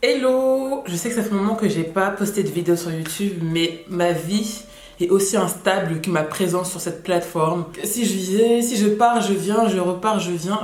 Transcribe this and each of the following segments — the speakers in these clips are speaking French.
Hello! Je sais que ça fait un moment que j'ai pas posté de vidéo sur YouTube, mais ma vie est aussi instable que ma présence sur cette plateforme. Si je pars, je viens, je repars, je viens.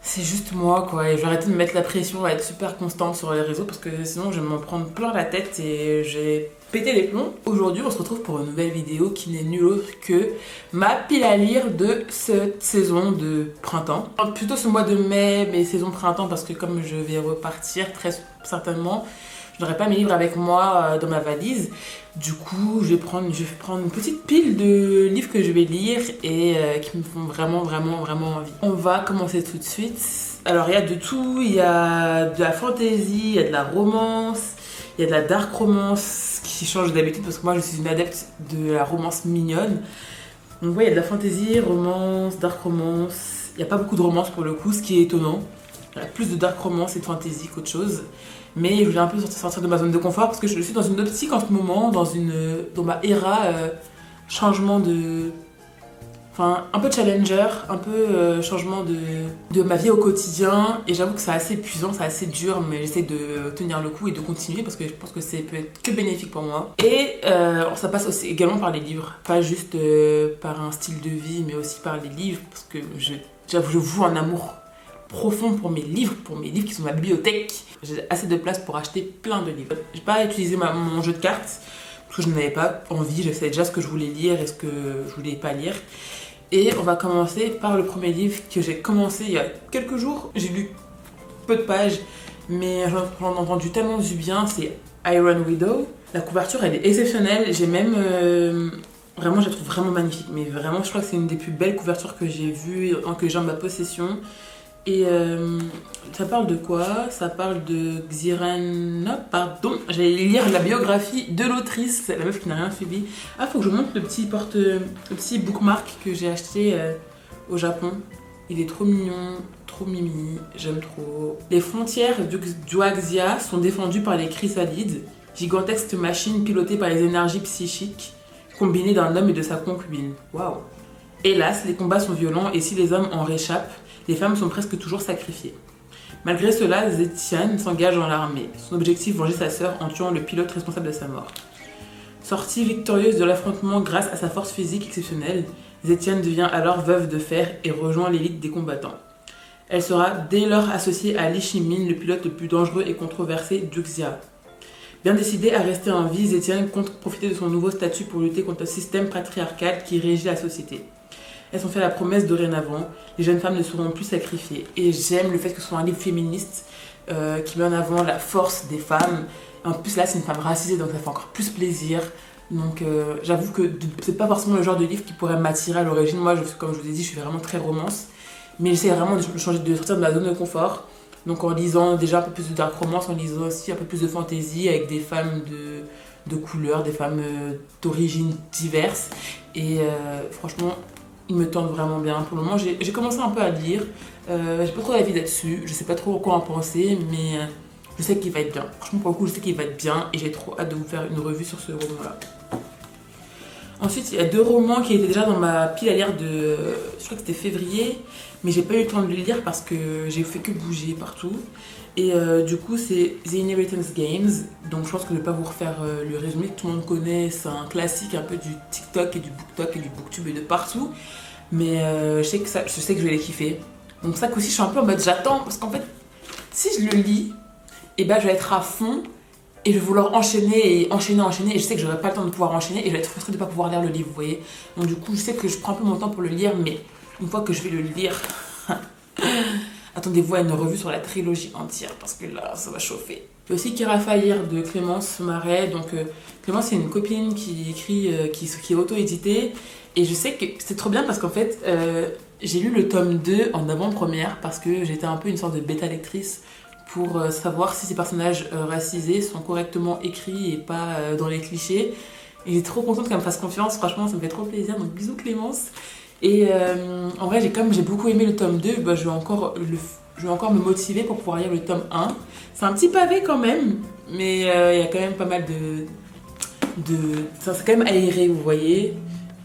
C'est juste moi quoi, et je vais arrêter de me mettre la pression à être super constante sur les réseaux parce que sinon je vais m'en prendre plein la tête et j'ai pété les plombs. Aujourd'hui on se retrouve pour une nouvelle vidéo qui n'est nulle autre que ma pile à lire de cette saison de printemps. Plutôt ce mois de mai, mais saison printemps parce que comme je vais repartir très certainement, je n'aurai pas mes livres avec moi dans ma valise. Du coup, je vais prendre une petite pile de livres que je vais lire et qui me font vraiment envie. On va commencer tout de suite. Alors, il y a de tout. Il y a de la fantasy, il y a de la romance, il y a de la dark romance qui change d'habitude parce que moi, je suis une adepte de la romance mignonne. Donc, ouais, il y a de la fantasy, romance, dark romance. Il n'y a pas beaucoup de romance pour le coup, ce qui est étonnant. Il y a plus de dark romance et de fantasy qu'autre chose. Mais je voulais un peu sortir de ma zone de confort parce que je suis dans une optique en ce moment, dans ma era changement de... Enfin, un peu challenger, un peu changement de ma vie au quotidien. Et j'avoue que c'est assez épuisant, c'est assez dur, mais j'essaie de tenir le coup et de continuer parce que je pense que ça peut être que bénéfique pour moi. Et ça passe aussi également par les livres, pas juste par un style de vie, mais aussi par les livres parce que j'avoue, je voue un amour profond pour mes livres qui sont ma bibliothèque. J'ai assez de place pour acheter plein de livres. J'ai pas utilisé mon jeu de cartes parce que je n'avais pas envie, je savais déjà ce que je voulais lire et ce que je voulais pas lire. Et on va commencer par le premier livre que j'ai commencé il y a quelques jours. J'ai lu peu de pages, mais j'en ai entendu tellement du bien, c'est Iron Widow. La couverture elle est exceptionnelle, j'ai même... Vraiment, je la trouve vraiment magnifique, mais vraiment, je crois que c'est une des plus belles couvertures que j'ai vues, que j'ai en ma possession. Et ça parle de quoi? Ça parle de Xirena, pardon, j'allais lire la biographie de l'autrice, la meuf qui n'a rien suivi. Ah, faut que je montre le petit bookmark que j'ai acheté au Japon. Il est trop mignon, trop mimi, j'aime trop. Les frontières d'Huaxia sont défendues par les chrysalides, gigantesques machines pilotées par les énergies psychiques, combinées d'un homme et de sa concubine. Waouh! Hélas, les combats sont violents et si les hommes en réchappent, les femmes sont presque toujours sacrifiées. Malgré cela, Zetian s'engage dans l'armée. Son objectif, venger sa sœur en tuant le pilote responsable de sa mort. Sortie victorieuse de l'affrontement grâce à sa force physique exceptionnelle, Zetian devient alors veuve de fer et rejoint l'élite des combattants. Elle sera dès lors associée à Li Shimin, le pilote le plus dangereux et controversé d'Uxia. Bien décidée à rester en vie, Zetian compte profiter de son nouveau statut pour lutter contre le système patriarcal qui régit la société. Elles ont fait la promesse dorénavant, les jeunes femmes ne seront plus sacrifiées. Et j'aime le fait que ce soit un livre féministe qui met en avant la force des femmes. En plus là c'est une femme racisée donc ça fait encore plus plaisir. Donc j'avoue que c'est pas forcément le genre de livre qui pourrait m'attirer à l'origine. Moi comme je vous ai dit je suis vraiment très romance. Mais j'essaie vraiment de sortir de ma zone de confort. Donc en lisant déjà un peu plus de dark romance, en lisant aussi un peu plus de fantasy avec des femmes de couleur, des femmes d'origines diverses. Et franchement... il me tente vraiment bien. Pour le moment, j'ai commencé un peu à lire. J'ai pas trop d'avis là-dessus. Je sais pas trop quoi en penser, mais je sais qu'il va être bien. Franchement, pour le coup, je sais qu'il va être bien et j'ai trop hâte de vous faire une revue sur ce roman-là. Ensuite, il y a deux romans qui étaient déjà dans ma pile à lire de... je crois que c'était février, mais j'ai pas eu le temps de les lire parce que j'ai fait que bouger partout. Et du coup, c'est The Inheritance Games. Donc je pense que je vais pas vous refaire le résumé que tout le monde connaît. C'est un classique un peu du TikTok et du BookTok et du BookTube et de partout. Mais je sais que je vais les kiffer. Donc ça aussi, je suis un peu en mode j'attends. Parce qu'en fait, si je le lis, et ben je vais être à fond. Et je vais vouloir enchaîner. Et je sais que j'aurai pas le temps de pouvoir enchaîner. Et je vais être frustrée de ne pas pouvoir lire le livre, vous voyez. Donc du coup, je sais que je prends un peu mon temps pour le lire. Mais une fois que je vais le lire... attendez-vous à une revue sur la trilogie entière parce que là, ça va chauffer. J'ai aussi Kira Faïr de Clémence Marais. Donc Clémence, c'est une copine qui écrit, qui est auto-éditée. Et je sais que c'est trop bien parce qu'en fait, j'ai lu le tome 2 en avant-première parce que j'étais un peu une sorte de bêta-lectrice pour savoir si ces personnages racisés sont correctement écrits et pas dans les clichés. Et j'ai trop contente qu'elle me fasse confiance. Franchement, ça me fait trop plaisir. Donc bisous Clémence. Et en vrai, j'ai beaucoup aimé le tome 2, bah, je vais encore me motiver pour pouvoir lire le tome 1. C'est un petit pavé quand même, mais il y a quand même pas mal c'est quand même aéré, vous voyez.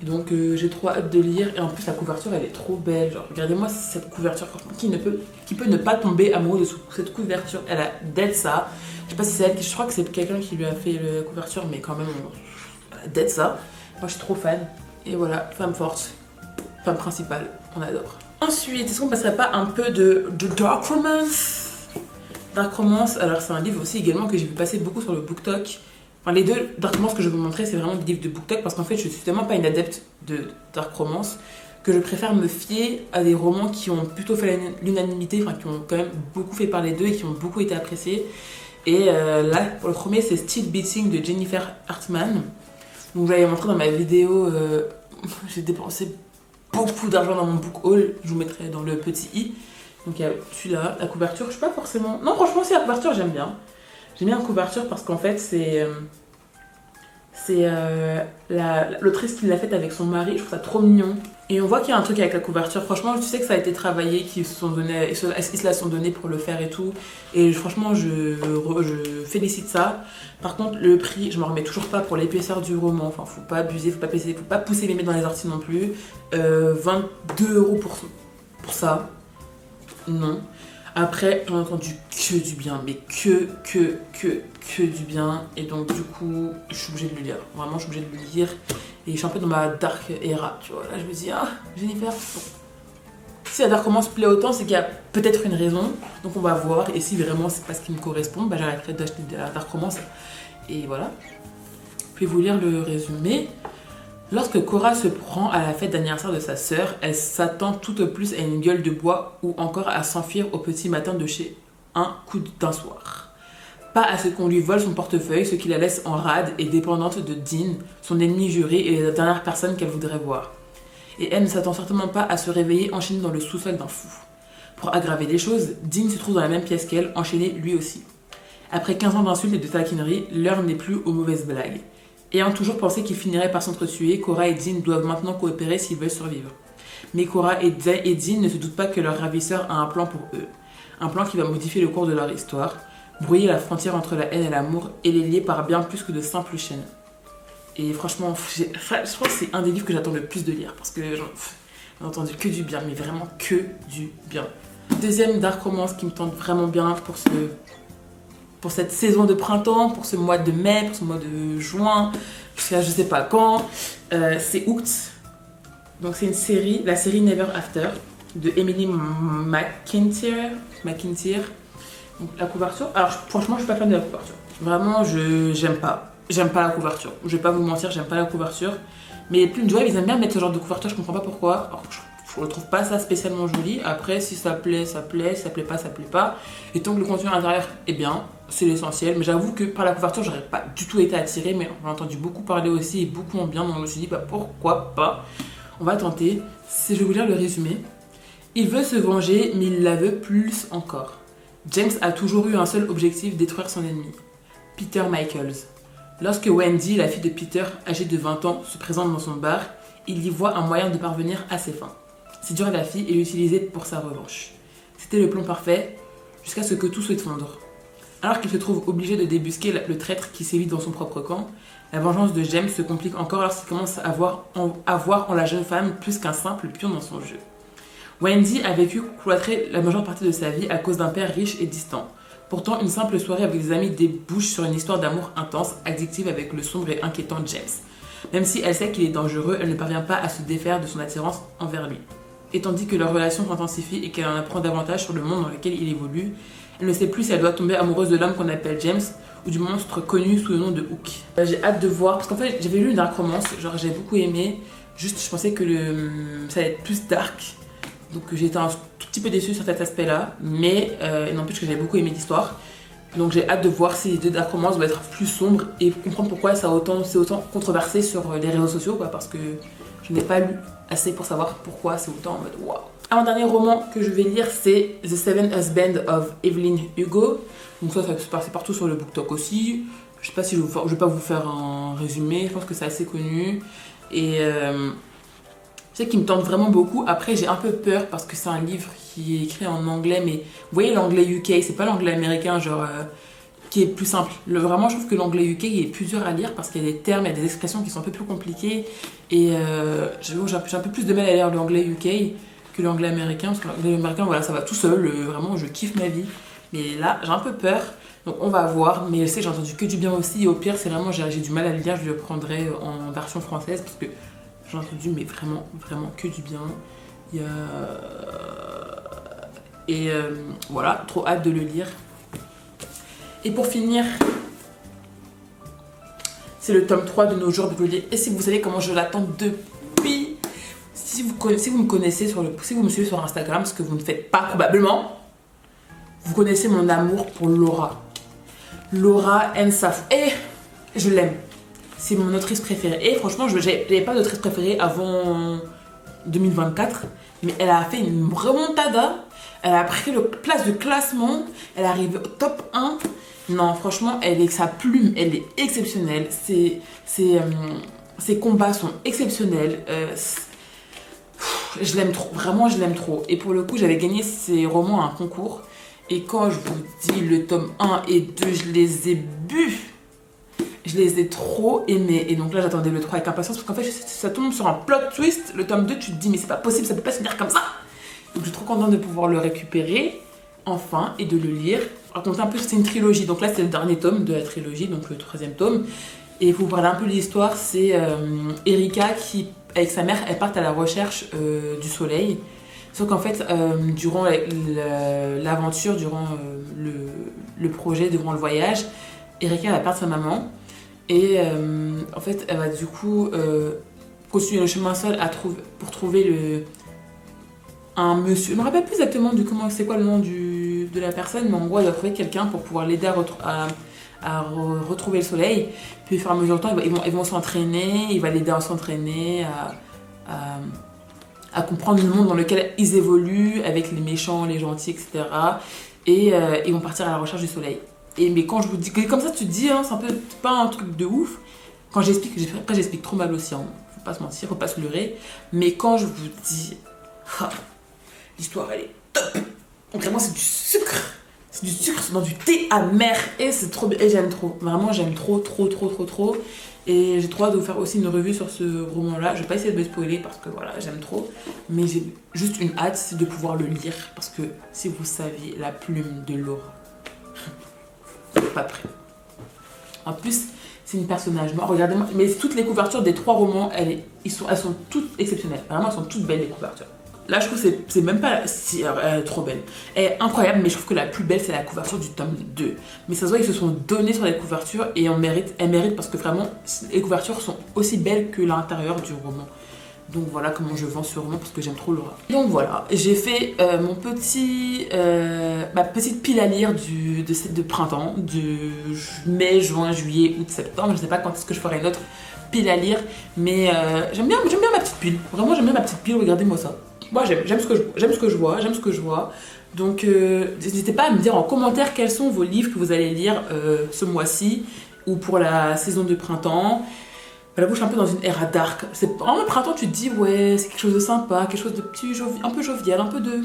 Et donc j'ai trop hâte de lire. Et en plus la couverture elle est trop belle. Genre regardez-moi cette couverture, franchement, qui peut ne pas tomber amoureux de cette couverture. Elle a dead ça. Je sais pas si c'est elle, je crois que c'est quelqu'un qui lui a fait la couverture, mais quand même elle a dead ça. Moi je suis trop fan. Et voilà, femme forte, femme principale, on adore. Ensuite, est-ce qu'on passerait pas un peu de dark romance? Dark romance, alors c'est un livre aussi également que j'ai vu passer beaucoup sur le BookTok. Enfin, les deux dark romance que je vais vous montrer, c'est vraiment des livres de BookTok parce qu'en fait, je suis tellement pas une adepte de dark romance que je préfère me fier à des romans qui ont plutôt fait l'unanimité, enfin qui ont quand même beaucoup fait parler d'eux et qui ont beaucoup été appréciés. Et là, pour le premier, c'est Still Beating de Jennifer Hartman. Donc, j'avais montré dans ma vidéo, j'ai dépensé beaucoup d'argent dans mon book haul, je vous mettrai dans le petit i. Donc il y a celui-là, la couverture, je sais pas forcément... Non franchement si la couverture j'aime bien. J'aime bien la couverture parce qu'en fait c'est l'autrice qui l'a faite avec son mari, je trouve ça trop mignon. Et on voit qu'il y a un truc avec la couverture, franchement tu sais que ça a été travaillé, qu'ils se la sont donnés pour le faire et tout. Et franchement je félicite ça. Par contre le prix, je m'en remets toujours pas pour l'épaisseur du roman, enfin faut pas abuser, faut pas pousser les mémés dans les orties non plus. 22 € pour ça. Non. Après, j'en ai entendu que du bien, mais que du bien. Et donc, du coup, je suis obligée de le lire. Vraiment, je suis obligée de le lire. Et je suis un peu dans ma dark era, tu vois. Là, je me dis, ah, Jennifer, si la dark romance plaît autant, c'est qu'il y a peut-être une raison. Donc, on va voir. Et si vraiment c'est pas ce qui me correspond, bah, j'arrêterai d'acheter de la dark romance. Et voilà. Je vais vous lire le résumé. Lorsque Cora se prend à la fête d'anniversaire de sa sœur, elle s'attend tout au plus à une gueule de bois ou encore à s'enfuir au petit matin de chez un coup d'un soir. Pas à ce qu'on lui vole son portefeuille, ce qui la laisse en rade et dépendante de Dean, son ennemi juré et la dernière personne qu'elle voudrait voir. Et elle ne s'attend certainement pas à se réveiller enchaînée dans le sous-sol d'un fou. Pour aggraver les choses, Dean se trouve dans la même pièce qu'elle, enchaîné lui aussi. Après 15 ans d'insultes et de taquineries, l'heure n'est plus aux mauvaises blagues. Ayant toujours pensé qu'ils finiraient par s'entretuer, Cora et Dean doivent maintenant coopérer s'ils veulent survivre. Mais Cora et Dean ne se doutent pas que leur ravisseur a un plan pour eux. Un plan qui va modifier le cours de leur histoire, brouiller la frontière entre la haine et l'amour et les lier par bien plus que de simples chaînes. Et franchement, je pense que c'est un des livres que j'attends le plus de lire parce que j'ai entendu que du bien, mais vraiment que du bien. Deuxième dark romance qui me tente vraiment bien pour cette saison de printemps, pour ce mois de mai, pour ce mois de juin, jusqu'à je sais pas quand, c'est Hooked. Donc c'est une série, la série Never After de Emily McIntyre. Donc la couverture, alors franchement je suis pas fan de la couverture. Vraiment j'aime pas la couverture. Je vais pas vous mentir, j'aime pas la couverture. Mais les Plume Joy ils aiment bien mettre ce genre de couverture, je comprends pas pourquoi. Alors, je ne trouve pas ça spécialement joli. Après, si ça plaît, ça plaît. Si ça plaît pas, ça plaît pas. Et tant que le contenu à l'intérieur est bien, c'est l'essentiel. Mais j'avoue que par la couverture, j'aurais pas du tout été attirée. Mais on a entendu beaucoup parler aussi et beaucoup en bien. Donc je me suis dit, bah pourquoi pas. On va tenter. Je vais vous lire le résumé. Il veut se venger, mais il la veut plus encore. James a toujours eu un seul objectif, détruire son ennemi. Peter Michaels. Lorsque Wendy, la fille de Peter, âgée de 20 ans, se présente dans son bar, il y voit un moyen de parvenir à ses fins. Séduire la fille et l'utiliser pour sa revanche. C'était le plan parfait, jusqu'à ce que tout s'effondre. Alors qu'il se trouve obligé de débusquer le traître qui sévit dans son propre camp, la vengeance de James se complique encore lorsqu'il commence à voir en la jeune femme plus qu'un simple pion dans son jeu. Wendy a vécu cloîtrée la majeure partie de sa vie à cause d'un père riche et distant. Pourtant, une simple soirée avec des amis débouche sur une histoire d'amour intense, addictive avec le sombre et inquiétant James. Même si elle sait qu'il est dangereux, elle ne parvient pas à se défaire de son attirance envers lui. Et tandis que leur relation s'intensifie et qu'elle en apprend davantage sur le monde dans lequel il évolue, elle ne sait plus si elle doit tomber amoureuse de l'homme qu'on appelle James ou du monstre connu sous le nom de Hook. J'ai hâte de voir, parce qu'en fait j'avais lu une dark romance, genre j'ai beaucoup aimé, juste je pensais que ça allait être plus dark, donc j'ai été un tout petit peu déçue sur cet aspect là, mais il n'empêche que j'ai beaucoup aimé l'histoire. Donc j'ai hâte de voir si les deux dark romances vont être plus sombres et comprendre pourquoi c'est autant controversé sur les réseaux sociaux, quoi, parce que je n'ai pas lu assez pour savoir pourquoi c'est autant en mode waouh. Avant-dernier roman que je vais lire, c'est The Seven Husbands of Evelyn Hugo. Donc ça se passe partout sur le BookTok aussi. Je sais pas si je vais pas vous faire un résumé, je pense que c'est assez connu. Et je sais qu'il me tente vraiment beaucoup. Après j'ai un peu peur parce que c'est un livre qui est écrit en anglais, mais vous voyez l'anglais UK, c'est pas l'anglais américain genre qui est plus simple. Vraiment, je trouve que l'anglais UK il est plus dur à lire parce qu'il y a des termes, il y a des expressions qui sont un peu plus compliquées. Et j'ai un peu plus de mal à lire l'anglais UK que l'anglais américain. Parce que l'anglais américain, voilà, ça va tout seul. Vraiment, je kiffe ma vie. Mais là, j'ai un peu peur. Donc, on va voir. Mais je sais, j'ai entendu que du bien aussi. Et au pire, c'est vraiment, j'ai du mal à le lire. Je le prendrai en version française parce que j'ai entendu, mais vraiment, vraiment que du bien. Il y a... Et voilà, trop hâte de le lire. Et pour finir, c'est le tome 3 de Nos jours brûlés. Et si vous savez comment je l'attends depuis... Si vous me connaissez, si vous me suivez sur Instagram, ce que vous ne faites pas probablement, vous connaissez mon amour pour Laura. Laura Nsaf. Et je l'aime. C'est mon autrice préférée. Et franchement, je n'avais pas d'autrice préférée avant 2024. Mais elle a fait une remontada. Elle a pris le place de classement. Elle est arrivée au top 1. Non, franchement, sa plume, elle est exceptionnelle. Ses combats sont exceptionnels. Je l'aime trop. Vraiment, je l'aime trop. Et pour le coup, j'avais gagné ces romans à un concours. Et quand je vous dis le tome 1 et 2, je les ai bu. Je les ai trop aimés. Et donc là, j'attendais le 3 avec impatience. Parce qu'en fait, ça tombe sur un plot twist. Le tome 2, tu te dis, mais c'est pas possible, ça peut pas se finir comme ça. Donc je suis trop contente de pouvoir le récupérer. Enfin, et de le lire. Raconter un peu, c'est une trilogie. Donc là, c'est le dernier tome de la trilogie. Donc le 3e tome. Et pour vous parler un peu de l'histoire, c'est Erika qui, avec sa mère, elles partent à la recherche du soleil. Sauf qu'en fait, durant l'aventure, durant le projet, durant le voyage, Erika va perdre sa maman. Et en fait, elle va du coup continuer le chemin seul pour trouver un monsieur. Je ne me rappelle plus exactement c'est quoi le nom de la personne, mais en gros, elle va trouver quelqu'un pour pouvoir l'aider à retrouver le soleil. Puis au fur et à mesure du temps, ils vont s'entraîner, il va l'aider à s'entraîner, à comprendre le monde dans lequel ils évoluent, avec les méchants, les gentils, etc. Et ils vont partir à la recherche du soleil. Mais quand je vous dis, comme ça tu te dis, hein, c'est un peu pas un truc de ouf. Quand j'explique, après j'explique trop mal aussi, hein. Faut pas se mentir, faut pas se leurrer. Mais quand je vous dis, l'histoire elle est top. Donc vraiment c'est du sucre. C'est du sucre dans du thé amer. Et c'est trop bien. Et j'aime trop. Vraiment j'aime trop. Et j'ai trop hâte de vous faire aussi une revue sur ce roman-là. Je vais pas essayer de me spoiler parce que voilà, j'aime trop. Mais j'ai juste une hâte, c'est de pouvoir le lire. Parce que si vous saviez la plume de Laura, vous n'êtes pas prêt. En plus, c'est une personnage mort. Regardez-moi. Mais toutes les couvertures des 3 romans, elles sont toutes exceptionnelles. Vraiment, elles sont toutes belles les couvertures. Là, je trouve que c'est même pas... elle est trop belle. Elle est incroyable, mais je trouve que la plus belle, c'est la couverture du tome 2. Mais ça se voit, ils se sont donnés sur les couvertures et elles méritent parce que vraiment, les couvertures sont aussi belles que l'intérieur du roman. Donc voilà comment je vends ce roman parce que j'aime trop Laura. Donc voilà, j'ai fait ma petite pile à lire de printemps, de mai, juin, juillet, août, septembre. Je sais pas quand est-ce que je ferai une autre pile à lire, mais j'aime bien ma petite pile. Vraiment, j'aime bien ma petite pile, regardez-moi ça. Moi j'aime ce que je vois. Donc n'hésitez pas à me dire en commentaire quels sont vos livres que vous allez lire ce mois-ci ou pour la saison de printemps. Là, je suis un peu dans une ère dark. En le printemps, tu te dis, ouais, c'est quelque chose de sympa, quelque chose de petit, un peu jovial, un peu de...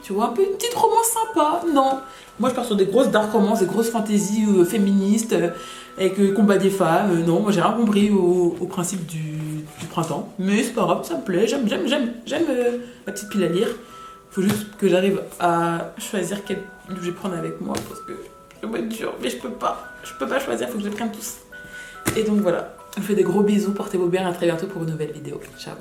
tu vois, un peu une petite romance sympa. Non. Moi, je pars sur des grosses dark romances, des grosses fantaisies féministes, avec le combat des femmes. Non, moi, j'ai rien compris au principe du printemps. Mais c'est pas grave, ça me plaît. J'aime ma petite pile à lire. Faut juste que j'arrive à choisir quel livre je vais prendre avec moi, parce que ça va être dur. Mais je peux pas choisir, faut que je les prenne tous. Et donc, voilà. Je vous fais des gros bisous, portez-vous bien, à très bientôt pour une nouvelle vidéo. Ciao.